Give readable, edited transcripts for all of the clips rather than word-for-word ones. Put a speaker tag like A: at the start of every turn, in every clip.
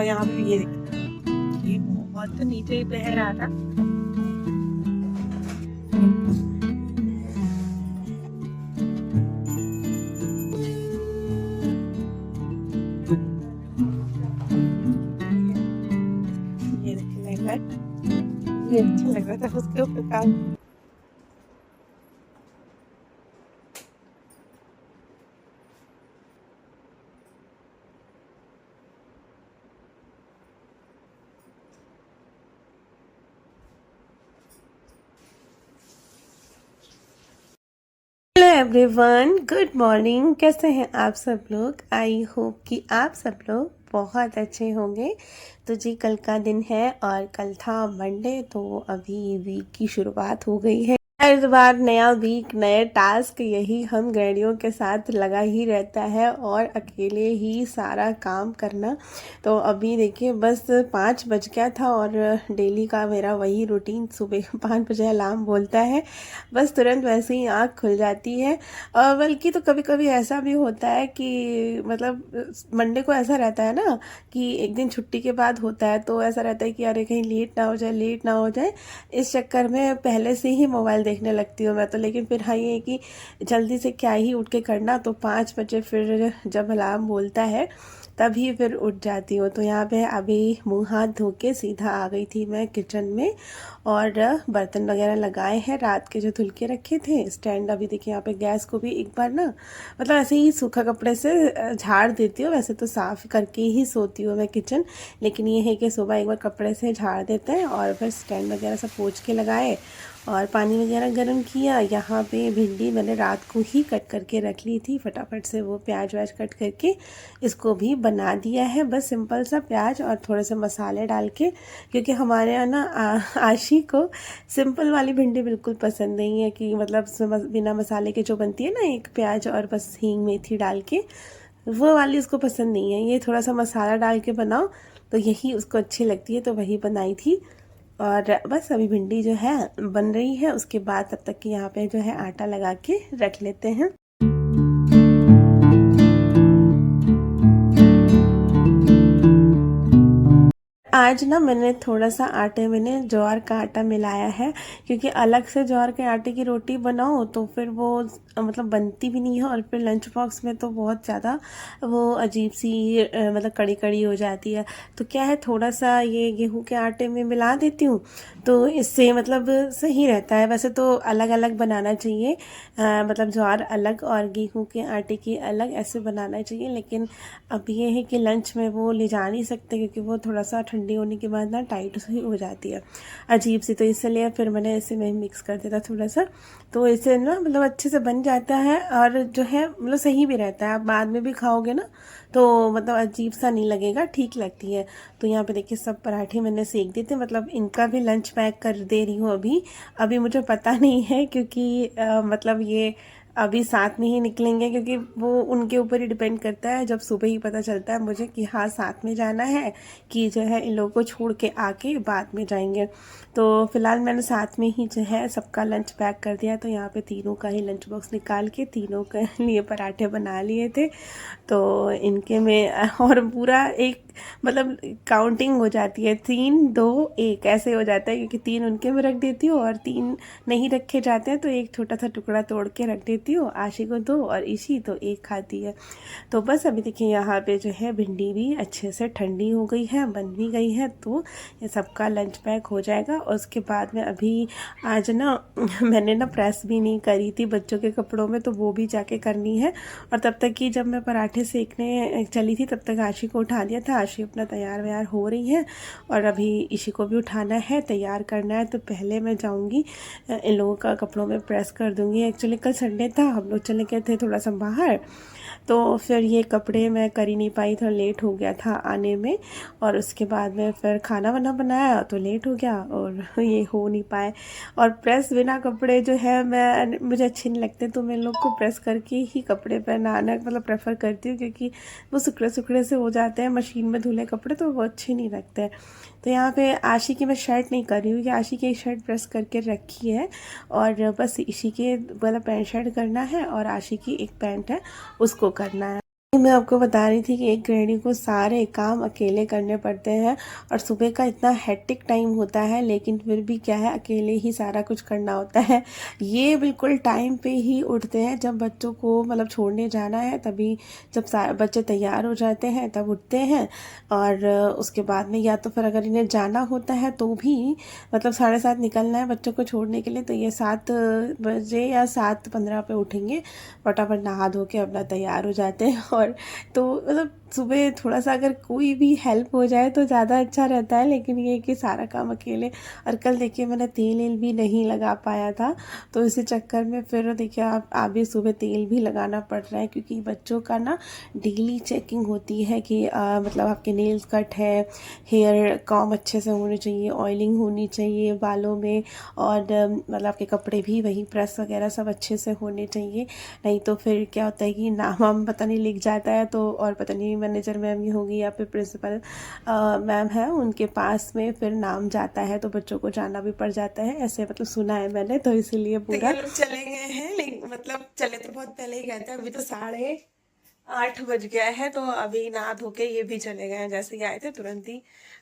A: और यहाँ पे ये देखिए, ये बहुत नीचे बह रहा था। ये देखिए ये अच्छा लग रहा था उसके ऊपर काम। Hello everyone, good morning. कैसे हैं आप सब लोग? आई होप कि आप सब लोग बहुत अच्छे होंगे। तो जी कल का दिन है और कल था मंडे, तो अभी वीक की शुरुआत हो गई है। हर बार नया वीक नए टास्क, यही हम गृहिणियों के साथ लगा ही रहता है और अकेले ही सारा काम करना। तो अभी देखिए बस 5 बज गया था और डेली का मेरा वही रूटीन, सुबह 5 बजे अलार्म बोलता है, बस तुरंत वैसे ही आँख खुल जाती है। बल्कि तो कभी कभी ऐसा भी होता है कि मतलब मंडे को ऐसा रहता है ना कि एक दिन छुट्टी के बाद होता है, तो ऐसा रहता है कि अरे कहीं लेट ना हो जाए, लेट ना हो जाए। इस चक्कर में पहले से ही मोबाइल देखने लगती हूँ मैं तो। लेकिन फिर हाँ ये है कि जल्दी से क्या ही उठ के करना, तो 5 बजे फिर जब अलार्म बोलता है तभी फिर उठ जाती हूँ। तो यहाँ पे अभी मुंह हाथ धो के सीधा आ गई थी मैं किचन में और बर्तन वगैरह लगाए हैं रात के जो धुल के रखे थे। स्टैंड अभी देखिए, यहाँ पे गैस को भी एक बार ना मतलब ऐसे ही सूखा कपड़े से झाड़ देती हूँ। वैसे तो साफ़ करके ही सोती हूँ मैं किचन, लेकिन ये है कि सुबह एक बार कपड़े से झाड़ देते हैं और फिर स्टैंड वगैरह सब पोंछ के लगाए और पानी वगैरह गर्म किया। यहाँ पे भिंडी मैंने रात को ही कट करके रख ली थी, फटाफट से वो प्याज व्याज कट करके इसको भी बना दिया है। बस सिंपल सा प्याज और थोड़े से मसाले डाल के, क्योंकि हमारे यहाँ ना आशी को सिंपल वाली भिंडी बिल्कुल पसंद नहीं है, कि मतलब बिना मसाले के जो बनती है ना, एक प्याज और बस हींग मेथी डाल के, वो वाली उसको पसंद नहीं है। ये थोड़ा सा मसाला डाल के बनाओ तो यही उसको अच्छी लगती है, तो वही बनाई थी। और बस अभी भिंडी जो है बन रही है, उसके बाद तब तक कि यहाँ पे जो है आटा लगा के रख लेते हैं। आज ना मैंने थोड़ा सा आटे में ज्वार का आटा मिलाया है, क्योंकि अलग से ज्वार के आटे की रोटी बनाओ तो फिर वो मतलब बनती भी नहीं है और फिर लंच बॉक्स में तो बहुत ज़्यादा वो अजीब सी मतलब कड़ी कड़ी हो जाती है। तो क्या है, थोड़ा सा ये गेहूं के आटे में मिला देती हूँ, तो इससे मतलब सही रहता है। वैसे तो अलग अलग बनाना चाहिए, मतलब ज्वार अलग और गेहूं के आटे की अलग, ऐसे बनाना चाहिए। लेकिन अब ये है कि लंच में वो ले जा नहीं सकते, क्योंकि वो थोड़ा सा ठंडी होने के बाद ना टाइट सी हो जाती है अजीब सी। तो इसलिए फिर मैंने इसे में मिक्स कर दिया था थोड़ा सा, तो इससे ना मतलब अच्छे से बन जाता है और जो है मतलब सही भी रहता है। आप बाद में भी खाओगे ना तो मतलब अजीब सा नहीं लगेगा, ठीक लगती है। तो यहाँ पे देखिए सब पराठे मैंने सेक दिए थे, मतलब इनका भी लंच पैक कर दे रही हूँ अभी। अभी मुझे पता नहीं है, क्योंकि मतलब ये अभी साथ में ही निकलेंगे, क्योंकि वो उनके ऊपर ही डिपेंड करता है। जब सुबह ही पता चलता है मुझे कि हाँ साथ में जाना है, कि जो है इन लोगों को छोड़ के आके बाद में जाएंगे। तो फिलहाल मैंने साथ में ही जो है सबका लंच पैक कर दिया। तो यहाँ पे तीनों का ही लंच बॉक्स निकाल के तीनों के लिए पराठे बना लिए थे। तो इनके में और पूरा एक मतलब काउंटिंग हो जाती है, 3 2 1 ऐसे हो जाता है, क्योंकि 3 उनके में रख देती हूँ और 3 नहीं रखे जाते हैं तो एक छोटा सा टुकड़ा तोड़ के रख देती हूँ। आशी को 2 और ईशी तो 1 खाती है। तो बस अभी देखिए यहाँ पे जो है भिंडी भी अच्छे से ठंडी हो गई है, बन भी गई है, तो ये सबका लंच पैक हो जाएगा। और उसके बाद में अभी आज ना मैंने ना प्रेस भी नहीं करी थी बच्चों के कपड़ों में, तो वो भी जाके करनी है। और तब तक कि जब मैं पराठे सेकने चली थी तब तक आशी को उठा दिया था। आशी अपना तैयार व्यार हो रही है और अभी ईशी को भी उठाना है, तैयार करना है। तो पहले मैं जाऊंगी इन लोगों का कपड़ों में प्रेस कर दूंगी। एक्चुअली कल संडे था, हम लोग चले गए थे थोड़ा सा बाहर, तो फिर ये कपड़े मैं कर ही नहीं पाई, थोड़ा लेट हो गया था आने में। और उसके बाद में फिर खाना वाना बनाया तो लेट हो गया और ये हो नहीं पाए। और प्रेस बिना कपड़े जो है मुझे अच्छे नहीं लगते, तो मैं लोग को प्रेस करके ही कपड़े पहनाना मतलब प्रेफर करती हूँ, क्योंकि वो सुखड़े सुखड़े से हो जाते हैं मशीन में धुले कपड़े, तो वो अच्छे नहीं लगते। तो यहाँ पे आशी की मैं शर्ट नहीं कर रही हूँ, कि आशी की एक शर्ट प्रेस करके रखी है और बस इसी के मतलब पैंट शर्ट करना है और आशी की एक पैंट है उसको करना है। मैं आपको बता रही थी कि एक गृहिणी को सारे काम अकेले करने पड़ते हैं और सुबह का इतना हेक्टिक टाइम होता है, लेकिन फिर भी क्या है, अकेले ही सारा कुछ करना होता है। ये बिल्कुल टाइम पे ही उठते हैं, जब बच्चों को मतलब छोड़ने जाना है तभी, जब बच्चे तैयार हो जाते हैं तब उठते हैं। और उसके बाद में या तो फिर अगर इन्हें जाना होता है तो भी मतलब 7:30 निकलना है बच्चों को छोड़ने के लिए, तो ये 7 बजे या 7:15 पे उठेंगे, फटाफट नहा धो के अपना तैयार हो जाते हैं। और तो मतलब सुबह थोड़ा सा अगर कोई भी हेल्प हो जाए तो ज़्यादा अच्छा रहता है, लेकिन ये कि सारा काम अकेले। और कल देखिए मैंने तेल वेल भी नहीं लगा पाया था, तो इसी चक्कर में फिर देखिए आप भी सुबह तेल भी लगाना पड़ रहा है, क्योंकि बच्चों का ना डेली चेकिंग होती है कि मतलब आपके नेल्स कट है, हेयर कॉम अच्छे से होने चाहिए, ऑयलिंग होनी चाहिए बालों में, और मतलब आपके कपड़े भी वही प्रेस वगैरह सब अच्छे से होने चाहिए। नहीं तो फिर क्या होता है कि नाम वाम पता नहीं लिख जाता है, तो और पता नहीं मैनेजर मैम ही होगी या फिर प्रिंसिपल मैम है उनके पास में फिर नाम जाता है, तो बच्चों को जाना भी पड़ जाता है, ऐसे मतलब सुना है मैंने, तो इसीलिए तो पूरा ये लोग चले गए हैं, लेकिन मतलब चले तो बहुत पहले ही गए थे, अभी तो 8:30 बज गया है, तो अभी नहा धो के ये भी चले गए हैं, जैसे ही आए थे तुरंत ही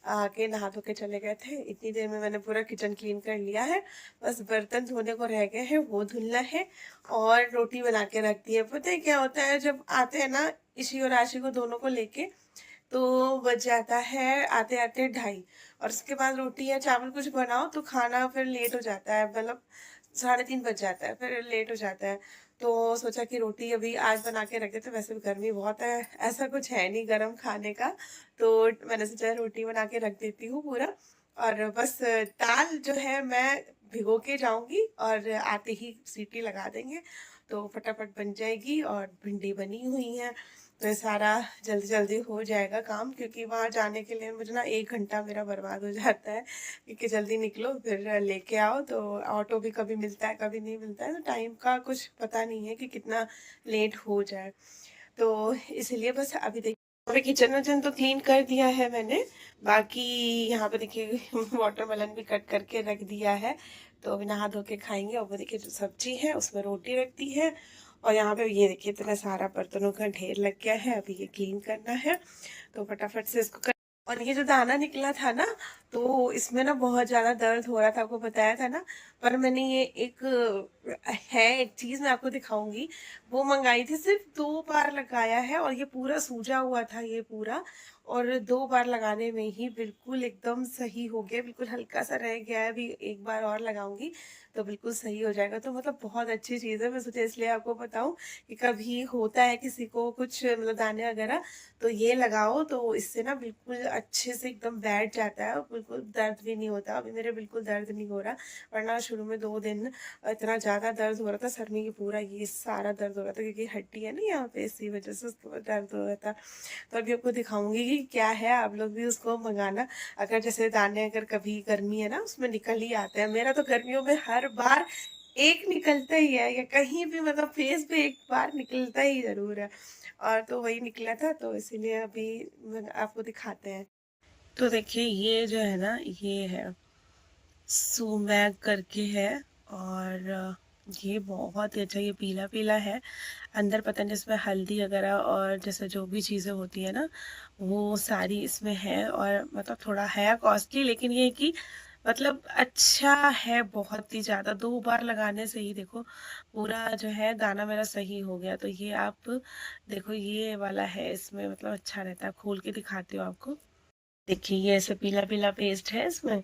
A: आके नहा धो के चले गए थे। इतनी देर में मैंने पूरा किचन क्लीन कर लिया है, बस बर्तन धोने को रह गए हैं, वो धुलना है, और रोटी बना के रख दी है। पता है क्या होता है, जब आते हैं ना इशी और आशी को दोनों को लेके, तो बज जाता है आते आते 2:30, और उसके बाद रोटी या चावल कुछ बनाओ तो खाना फिर लेट हो जाता है, मतलब 3:30 बज जाता है, फिर लेट हो जाता है। तो सोचा कि रोटी अभी आज बना के रख देते, वैसे भी गर्मी बहुत है, ऐसा कुछ है नहीं गर्म खाने का, तो मैंने सोचा रोटी बना के रख देती हूँ पूरा। और बस दाल जो है मैं भिगो के जाऊंगी और आते ही सीटी लगा देंगे, तो फटाफट बन जाएगी। और भिंडी बनी हुई है, तो ये सारा जल्दी जल्दी हो जाएगा काम, क्योंकि वहाँ जाने के लिए मुझे ना 1 घंटा मेरा बर्बाद हो जाता है, क्योंकि जल्दी निकलो फिर लेके आओ, तो ऑटो भी कभी मिलता है कभी नहीं मिलता है, तो टाइम का कुछ पता नहीं है कि कितना लेट हो जाए। तो इसलिए बस अभी देखिए अभी किचन विचन तो क्लीन कर दिया है मैंने, बाकी यहाँ पे देखिए वाटरमेलन भी कट करके रख दिया है, तो अभी नहा धो के खाएंगे। और वो देखिए जो सब्जी है उसमें रोटी रख दी है, और यहाँ पे ये देखिए इतना सारा बर्तनों का ढेर लग गया है, अभी ये क्लीन करना है, तो फटाफट से इसको कर। और ये जो दाना निकला था ना, तो इसमें ना बहुत ज्यादा दर्द हो रहा था, आपको बताया था ना, पर मैंने ये एक चीज मैं आपको दिखाऊंगी, वो मंगाई थी, सिर्फ 2 बार लगाया है और ये पूरा सूजा हुआ था ये पूरा, और 2 बार लगाने में ही बिल्कुल एकदम सही हो गया, बिल्कुल हल्का सा रह गया है, अभी एक बार और लगाऊंगी तो बिल्कुल सही हो जाएगा। तो मतलब बहुत अच्छी चीज़ है, मैं सोचा इसलिए आपको बताऊं कि कभी होता है किसी को कुछ मतलब दाने वगैरह, तो ये लगाओ, तो इससे ना बिल्कुल अच्छे से एकदम बैठ जाता है, और बिल्कुल दर्द भी नहीं होता। अभी मेरे बिल्कुल दर्द नहीं हो रहा, वरना शुरू में 2 दिन इतना ज़्यादा दर्द हो रहा था सर में, कि पूरा ये सारा दर्द हो रहा था, क्योंकि हड्डी है ना यहाँ पे, इसी वजह से उसको दर्द हो रहा था। तो अभी आपको दिखाऊंगी कि क्या है, आप लोग भी उसको मंगाना। अगर जैसे दाने अगर कभी गर्मी है ना उसमें निकल ही आते हैं, मेरा तो गर्मियों में हर बार एक निकलता ही है, या कहीं भी मतलब फेस पे एक बार निकलता ही जरूर है, और तो वही निकला था, तो इसीलिए अभी आपको दिखाते हैं। तो देखिए ये जो है ना, ये है सुमैग करके है, और ये बहुत ही अच्छा, ये पीला पीला है, अंदर पता नहीं इसमें हल्दी वगैरह और जैसे जो भी चीज़ें होती है ना वो सारी इसमें है, और मतलब थोड़ा है कॉस्टली, लेकिन ये है कि मतलब अच्छा है बहुत ही ज़्यादा। 2 बार लगाने से ही देखो पूरा जो है दाना मेरा सही हो गया। तो ये आप देखो ये वाला है, इसमें मतलब अच्छा रहता है, खोल के दिखाती हूँ आपको। देखिए ये ऐसे पीला पीला पेस्ट है इसमें,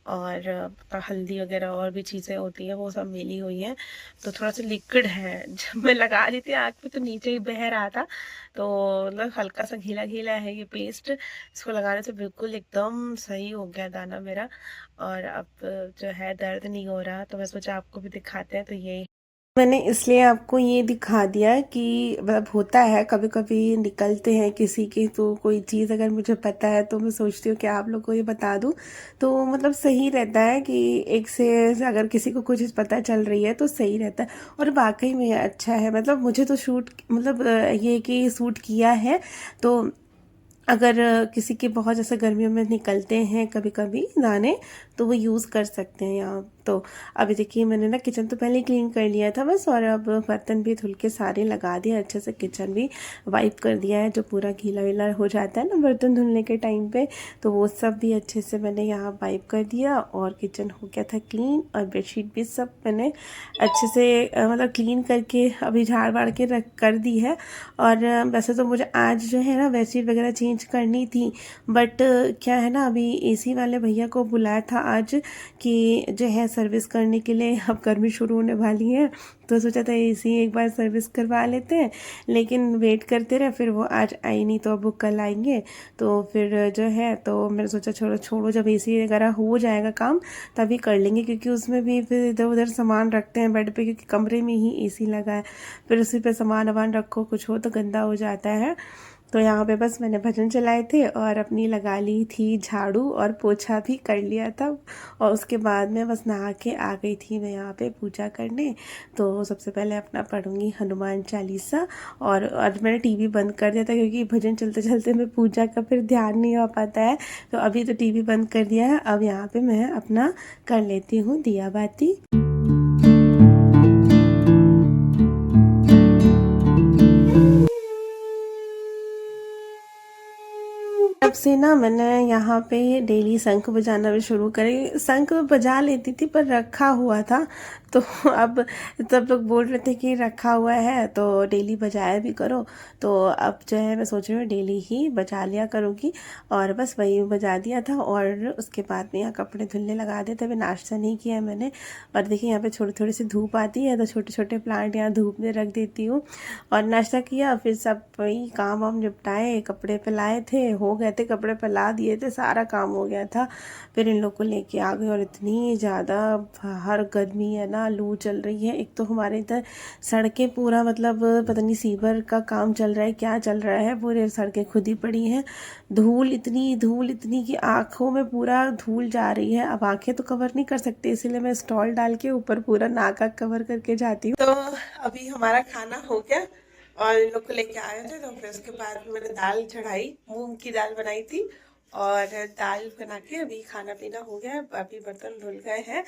A: और हल्दी वगैरह और भी चीज़ें होती हैं वो सब मिली हुई हैं, तो थोड़ा सा लिक्विड है। जब मैं लगा रही थी आँख पे तो नीचे ही बह रहा था, तो मतलब हल्का सा गीला गीला है ये पेस्ट, इसको लगाने से बिल्कुल एकदम सही हो गया दाना मेरा, और अब जो है दर्द नहीं हो रहा। तो मैं सोचा आपको भी दिखाते हैं, तो ये मैंने इसलिए आपको ये दिखा दिया कि मतलब होता है कभी कभी निकलते हैं किसी के, तो कोई चीज़ अगर मुझे पता है तो मैं सोचती हूँ कि आप लोग को ये बता दूँ, तो मतलब सही रहता है कि एक से अगर किसी को कुछ चीज़ पता चल रही है तो सही रहता है। और वाकई में अच्छा है, मतलब मुझे तो शूट मतलब ये कि सूट किया है, तो अगर किसी के बहुत जैसे गर्मियों में निकलते हैं कभी कभी दाने, तो वो यूज़ कर सकते हैं यहाँ। तो अभी देखिए मैंने ना किचन तो पहले ही क्लीन कर लिया था बस, और अब बर्तन भी धुल के सारे लगा दिए अच्छे से, किचन भी वाइप कर दिया है, जो पूरा गीला वीला हो जाता है ना बर्तन धुलने के टाइम पे, तो वो सब भी अच्छे से मैंने यहाँ वाइप कर दिया, और किचन हो गया था क्लीन, और बेडशीट भी सब मैंने अच्छे से मतलब क्लीन करके अभी झाड़ वाड़ के रख कर दी है। और वैसे तो मुझे आज जो है ना बेडशीट वगैरह चेंज करनी थी, बट क्या है ना अभी एसी वाले भैया को बुलाया था आज कि जो है सर्विस करने के लिए, अब गर्मी शुरू होने वाली है तो सोचा था एसी एक बार सर्विस करवा लेते हैं, लेकिन वेट करते रहे, फिर वो आज आई नहीं, तो अब वो कल आएंगे। तो फिर जो है तो मैंने सोचा छोड़ो छोड़ो, जब एसी वगैरह हो जाएगा काम तभी कर लेंगे, क्योंकि उसमें भी फिर इधर उधर सामान रखते हैं बेड पे, क्योंकि कमरे में ही एसी लगा है, फिर उसी पे सामान वामान रखो, कुछ हो तो गंदा हो जाता है। तो यहाँ पे बस मैंने भजन चलाए थे और अपनी लगा ली थी झाड़ू, और पोछा भी कर लिया था, और उसके बाद में बस नहा के आ गई थी मैं यहाँ पे पूजा करने। तो सबसे पहले अपना पढ़ूंगी हनुमान चालीसा, और आज मैंने टीवी बंद कर दिया था, क्योंकि भजन चलते चलते मैं पूजा का फिर ध्यान नहीं हो पाता है, तो अभी तो टीवी बंद कर दिया है। अब यहाँ पे मैं अपना कर लेती हूँ दिया बाती। तब से ना मैंने यहाँ पे डेली शंख बजाना भी शुरू करी। शंख बजा लेती थी पर रखा हुआ था, तो अब सब लोग बोल रहे थे कि रखा हुआ है तो डेली बजाया भी करो, तो अब जो है मैं सोच रही हूँ डेली ही बजा लिया करूँगी, और बस वही बजा दिया था। और उसके बाद में यहाँ कपड़े धुलने लगा दिए थे, अभी नाश्ता नहीं किया है मैंने। और देखिए यहाँ पे थोड़ी थोड़ी सी धूप आती है, तो छोटे छोटे प्लांट यहाँ धूप में रख देती हूँ। और नाश्ता किया, फिर सब वही काम वाम निपटाए, कपड़े फैलाए थे, हो गए थे, कपड़े फैला दिए थे, सारा काम हो गया था। फिर इन लोग को लेके आ गई, और इतनी ज़्यादा बाहर गर्मी है ना, लू चल रही है। एक तो हमारे इधर सड़कें पूरा मतलब पता नहीं सीवर का काम चल रहा है क्या चल रहा है, पूरे सड़कें खुदी पड़ी हैं। धूल इतनी कि आँखों में पूरा धूल जा रही है। अब आंखें तो कवर नहीं कर सकते, इसीलिए मैं स्टॉल डाल के ऊपर पूरा नाका कवर करके जाती हूँ। तो अभी हमारा खाना हो गया, और इन लोग को लेके आए थे, तो फिर उसके बाद मैंने दाल चढ़ाई, मूंग की दाल बनाई थी, और दाल बना के अभी खाना पीना हो गया, अभी बर्तन धुल गए हैं,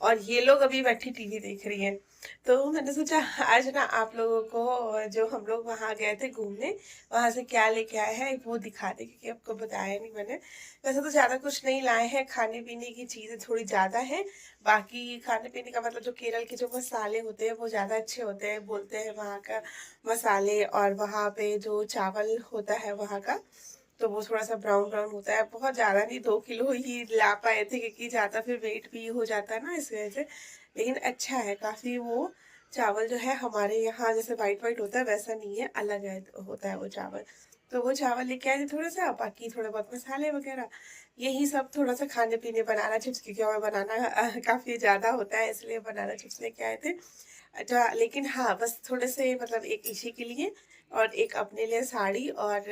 A: और ये लोग अभी बैठी टीवी देख रही हैं। तो मैंने सोचा आज ना आप लोगों को, जो हम लोग वहाँ गए थे घूमने, वहाँ से क्या लेके आए हैं वो दिखा दे, क्योंकि आपको बताया नहीं मैंने। वैसे तो ज़्यादा कुछ नहीं लाए हैं, खाने पीने की चीज़ें थोड़ी ज़्यादा हैं, बाकी खाने पीने का मतलब जो केरल के जो मसाले होते हैं वो ज़्यादा अच्छे होते हैं बोलते हैं वहाँ का मसाले, और वहाँ पे जो चावल होता है वहाँ का, तो वो थोड़ा सा ब्राउन ब्राउन होता है, बहुत ज़्यादा नहीं, 2 किलो ही ला पाए थे, क्योंकि ज़्यादा फिर वेट भी हो जाता है ना इस वजह से। लेकिन अच्छा है काफ़ी, वो चावल जो है हमारे यहाँ जैसे वाइट वाइट होता है वैसा नहीं है, अलग है होता है वो चावल। तो वो चावल लेके आए थे थोड़ा सा, बाकी थोड़े बहुत मसाले वगैरह, यही सब थोड़ा सा खाने पीने, बनाना चिप्स, क्योंकि हमें बनाना काफ़ी ज़्यादा होता है, इसलिए बनाना चिप्स लेके आए थे। अच्छा, लेकिन हाँ बस थोड़े से मतलब एक इसी के लिए, और एक अपने लिए साड़ी, और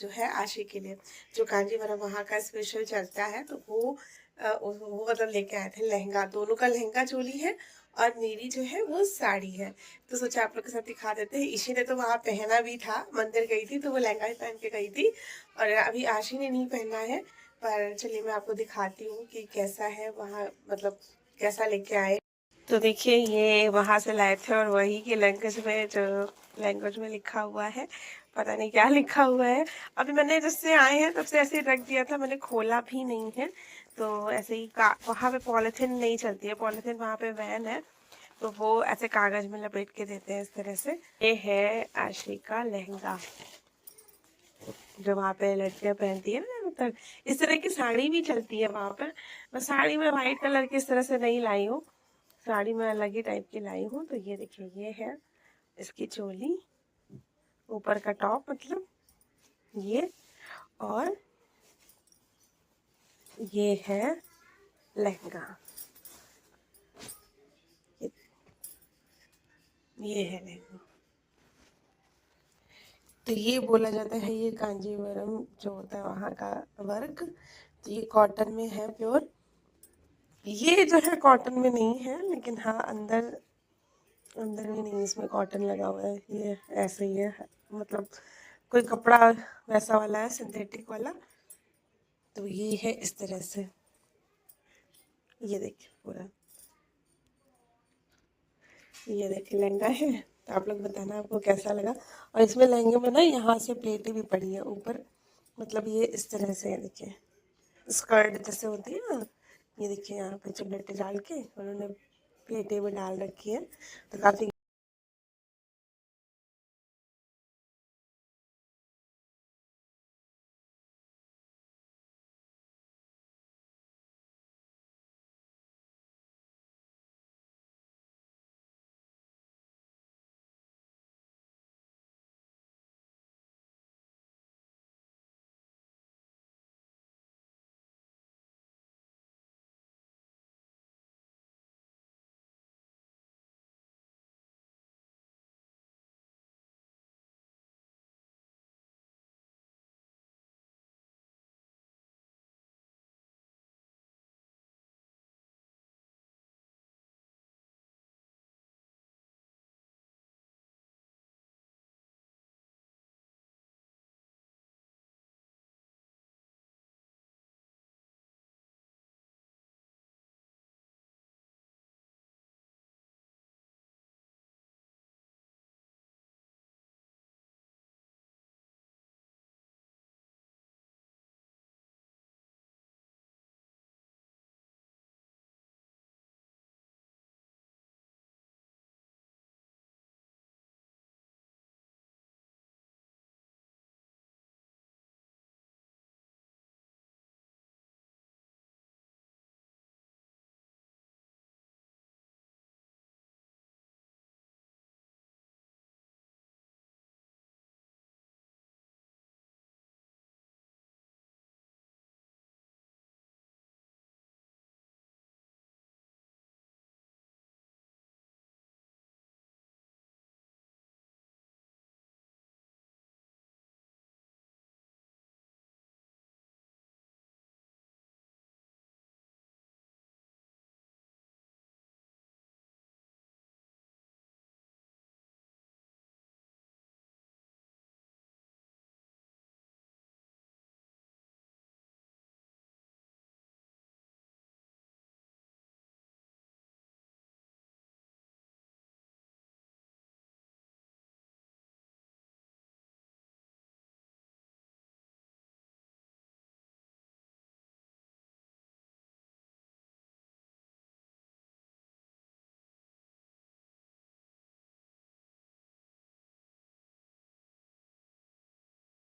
A: जो है आशी के लिए, जो कांजीवरम वहाँ का स्पेशल चलता है, तो वो मतलब लेके आए थे लहंगा, दोनों का लहंगा चोली है, और मेरी जो है वो साड़ी है। तो सोचा आप लोग के साथ दिखा देते हैं। ईशी ने तो वहाँ पहना भी था, मंदिर गई थी तो वो लहंगा ही पहन के गई थी, और अभी आशी ने नहीं पहना है, पर चलिए मैं आपको दिखाती हूँ कि कैसा है वहाँ, मतलब कैसा लेके आए। तो देखिए ये वहां से लाए थे, और वही की लैंग्वेज में लिखा हुआ है, पता नहीं क्या लिखा हुआ है। अभी मैंने जब से आए हैं तब से ऐसे ही रख दिया था, मैंने खोला भी नहीं है, तो ऐसे ही वहां पे पॉलिथीन नहीं चलती है, पॉलिथीन वहां पे बैन है, तो वो ऐसे कागज में लपेट के देते हैं इस तरह से। ये है आशी का लहंगा, जो वहाँ पे लड़कियां पहनती है ना, मतलब इस तरह की साड़ी भी चलती है वहां पर। मैं साड़ी में व्हाइट कलर की इस तरह से नहीं लाई हूँ, साड़ी में अलग ही टाइप की लाई हूँ। तो ये देखिए ये है इसकी चोली, ऊपर का टॉप मतलब ये, और ये है लहंगा, ये है लहंगा। तो ये बोला जाता है ये कांजीवरम जो होता है वहाँ का वर्क, तो ये कॉटन में है प्योर। ये जो है कॉटन में नहीं है, लेकिन हाँ अंदर अंदर भी नहीं, इसमें कॉटन लगा हुआ है, ये ऐसे ही है, मतलब कोई कपड़ा वैसा वाला है, सिंथेटिक वाला। तो ये है इस तरह से, ये देखिए पूरा, ये देखिए लहंगा है। तो आप लोग बताना आपको कैसा लगा। और इसमें लहंगे में ना यहाँ से प्लेटें भी पड़ी हैं ऊपर, मतलब ये इस तरह से है, देखिए स्कर्ट जैसे होती है ना, ये देखिए यहाँ पे चुन्नट डाल के उन्होंने प्लेटें में डाल रखी है। तो काफ़ी